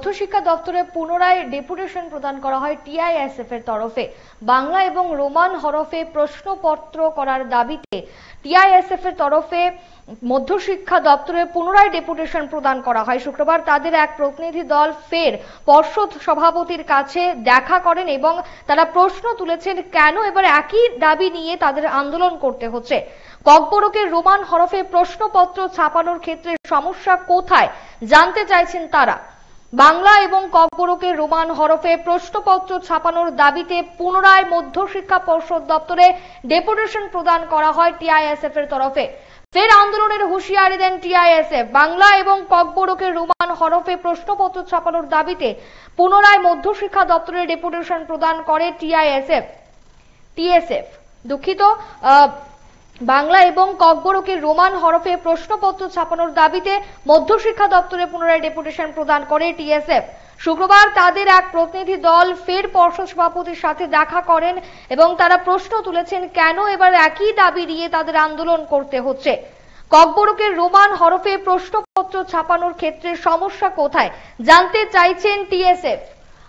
মধ্যশিক্ষা দপ্তরে পুনরায় ডেপুটেশন প্রদান করা হয় টিআইএসএফ এর তরফে। বাংলা এবং রোমান হরফে প্রশ্নপত্র করার দাবিতে টিআইএসএফ এর তরফে মধ্যশিক্ষা দপ্তরে পুনরায় ডেপুটেশন প্রদান করা হয়। শুক্রবার তাদের এক প্রতিনিধি দল ফের পর্ষদ সভাপতির কাছে দেখা করেন এবং তারা প্রশ্ন তুলেছেন কেন এবার একই দাবি নিয়ে তাদের আন্দোলন করতে হচ্ছে। ককবরকের রোমান হরফে প্রশ্নপত্র ছাপানোর ক্ষেত্রে সমস্যা কোথায় জানতে চাইছেন তারা। বাংলা এবং ককবরকের রোমান হরফে প্রশ্নপত্র ছাপানোর দাবিতে পুনরায় মধ্যশিক্ষা পর্ষদ দপ্তরে ডেপুটেশন প্রদান করা হয় টিআইএসএফ এর তরফে। ফের আন্দোলনের হুঁশিয়ারি দেন টিআইএসএফ। বাংলা এবং ককবরকের রোমান হরফে প্রশ্নপত্র ছাপানোর দাবিতে পুনরায় মধ্যশিক্ষা দপ্তরে ডেপুটেশন প্রদান করে টিএসএফ। দুঃখিত, বাংলা এবং ককবরকের রোমান হরফে প্রশ্নপত্র ছাপানোর দাবিতে মধ্যশিক্ষা দপ্তরে পুনরায় ডেপুটেশন প্রদান করে টিএসএফ। শুক্রবার তাদের এক প্রতিনিধি দল ফের পর্ষদ সভাপতির সাথে দেখা করেন এবং তারা প্রশ্ন তুলেছেন কেন এবার একই দাবি নিয়ে তাদের আন্দোলন করতে হচ্ছে। ককবরকের রোমান হরফে প্রশ্নপত্র ছাপানোর ক্ষেত্রে সমস্যা কোথায় জানতে চাইছেন টিএসএফ।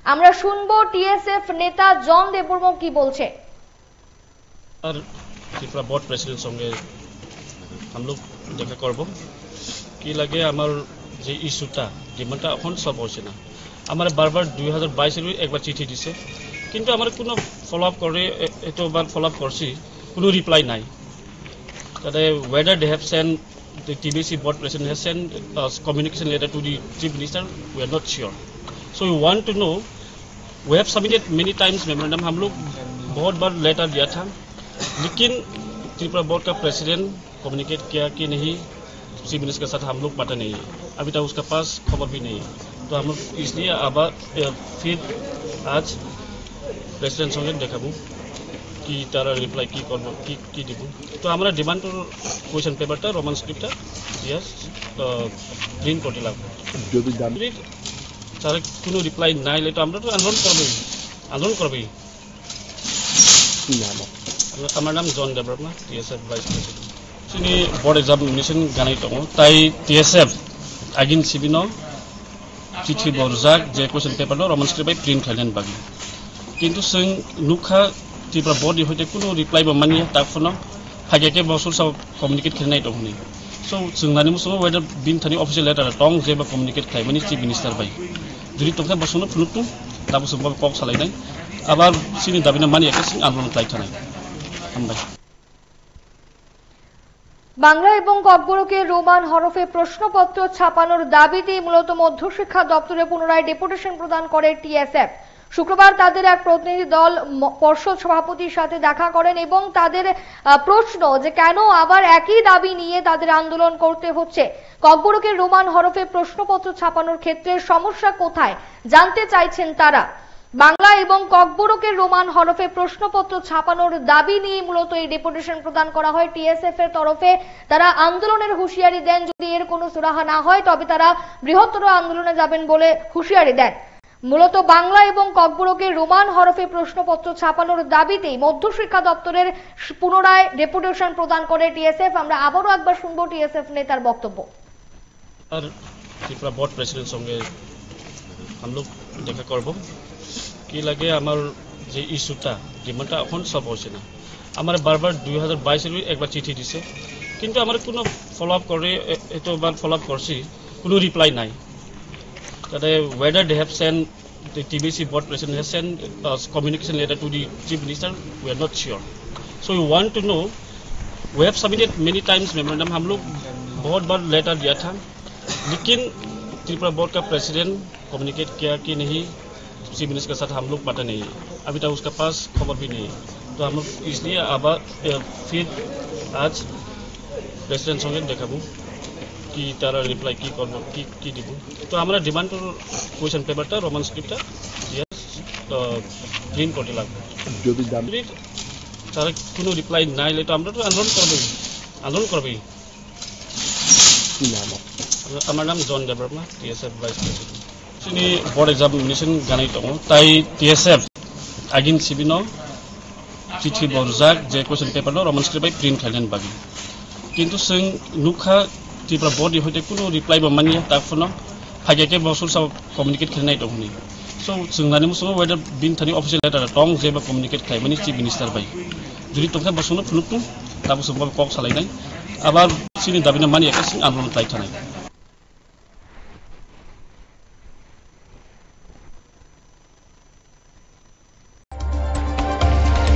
আমরা শুনবো টিএসএফ নেতা জন দেববর্মা কি বলছে। त्रिपुरा बोर्ड प्रेसिडेंट संगे हम लोग देखा करब कि लगे आमार जे इश्यूटा डिमांडा এখন সলভ হচ্ছে না। আমার বারবার 2022 একবার চিঠি দিছে কিন্তু আমার কোনো ফলো আপ করে এতবার ফলো আপ করছি কোনো রিপ্লাই নাই। তাতে whether they have sent the TBC board president has sent a communication letter to the chief minister, we are not sure. So we want to know, we have submitted many times memorandum, हम लोग बहुत बार letter दिया था लेकिन Tripura board का president communicate किया कि नहीं, चीफ मिनिस्टर के साथ हम लोग बात नहीं है, अभी तक उसका पास खबर भी नहीं है। तो हम लोग इसलिए अब फिर आज प्रेसिडेंट संगे देखाबो कि तारा रिप्लाई की करब की দিব। तो हमारा डिमांड क्वेश्चन पेपरটা रोमान स्क्रिप्टটা यस প্রিন্ট করতে লাগবে। যদি তারা কোনো রিপ্লাই নাই হলে তো আমরা তো আন্দোলন করবই। আমার নাম জন দেববর্মা, টিএসএফ ভাইস প্রেসিডেন্ट। जोंनि बोर्ड एग्जामिनेशन जानाय दङ ताइ टिएसएफ आगिन सिबिनो चिठी बरजाक जे क्वेश्चन पेपर दं रोमान स्क्रिप्ट प्रिन्ट खालामनो बागै किन्तु जों नुखा त्रिपुरा बोर्ड हयते कुनो रिप्लाई बमानिया ताफोनो फागेके बसुर साव कम्युनिकेट खालामनाय दं नि। सो जोंनानि मुसुनो वेदर बिन थानि अफिसियेल लेटार दं जेबो कम्युनिकेट खालामनि चिफ मिनिस्टार बाय जुदि तोखा बसुनो फुनुतु ताबो जों कक सालायनाय आबार सिनि दाबिना मानियाके जों आन्दोलन खालामनाय हामबाय। বাংলা এবং ককবরকের রোমান হরফে প্রশ্নপত্র ছাপানোর দাবিতে মূলত মধ্যশিক্ষা দপ্তরে পুনরায় ডেপুটেশন প্রদান করে টিএসএফ। শুক্রবার তাদের এক প্রতিনিধি দল পর্ষদ সভাপতির সাথে দেখা করেন এবং তাদের প্রশ্ন যে কেন আবার একই দাবি নিয়ে তাদের আন্দোলন করতে হচ্ছে। ককবরকের রোমান হরফে প্রশ্নপত্র ছাপানোর ক্ষেত্রে সমস্যা কোথায় জানতে চাইছেন তারা। বাংলা এবং ককবরকের রোমান হরফে প্রশ্নপত্র ছাপানোর দাবি নিয়ে মূলত এই ডেপুটেশন প্রদান করা হয় টিএসএফ এর তরফে। তারা আন্দোলনের হুঁশিয়ারি দেন যদি এর কোনো সুরাহা না হয় তবে তারা বৃহত্তর আন্দোলনে যাবেন বলে হুঁশিয়ারি দেন। মূলত বাংলা এবং ককবরকের রোমান হরফে প্রশ্নপত্র ছাপানোর দাবিতেই মধ্যশিক্ষা দপ্তরের পুনরায় ডেপুটেশন প্রদান করে টিএসএফ। আমরা আবারও একবার শুনবো টিএসএফ নেতার বক্তব্য। আর त्रिपुरा बोर्ड प्रेसिडेंट संगे हम लोग देखा करब कि लगे आमार जे इश्यूटा डिमांडा এখন সলভ হচ্ছে না। আমার বারবার 2022 একবার চিঠি দিছে কিন্তু আমার কোনো ফলো আপ করে এতবার ফলো আপ করছি কোনো রিপ্লাই নাই। তাতে whether they have sent the TBC board president has sent a communication letter to the chief minister, we are not sure. So we want to know, we have submitted many times memorandum, हम लोग बहुत बार letter दिया था लेकिन Tripura board का president communicate किया कि नहीं, चीफ मिनिस्टर के साथ हम लोग बात नहीं है, अभी तक उसका पास खबर भी नहीं है। तो हम लोग इसलिए अब फिर आज प्रेसिडेंट संगे देखाबो कि तारा रिप्लाई की करब की দিব। तो हमारा डिमांड क्वेश्चन पेपरটা रोमान स्क्रिप्टটা यस প্রিন্ট করতে লাগবে। যদি তারা কোনো রিপ্লাই নাই হলে তো আমরা তো আন্দোলন করবই। আমার নাম জন দেববর্মা, টিএসএফ ভাইস প্রেসিডেন্ট। जोंनि बोर्ड एग्जामिनेशन जानाय दङ ताइ टिएसएफ आगिन सिबिनो चिठी बरजाक जे क्वेश्चन पेपर दं रोमान स्क्रिप्ट प्रिन्ट खालामनो बागै किन्तु जों नुखा त्रिपुरा बोर्ड हयते कुनो रिप्लाई बमानिया ताफोनो फाइगेके बसुल सब कम्युनिकेट खालामनाय दं हनै सो जोंनानै मुसुङाव वेदार बिन थानि अफिसियेल लेटार दं जेबो कम्युनिकेट खालामनायनि चिफ मिनिस्टार बाय जुदि तंखाय बसुनो फुनुकतु दा बुसुङाव कक सालायनाय आबार सिनि दाबिना मानि एकासिं आन्दोलन खालाय थानाय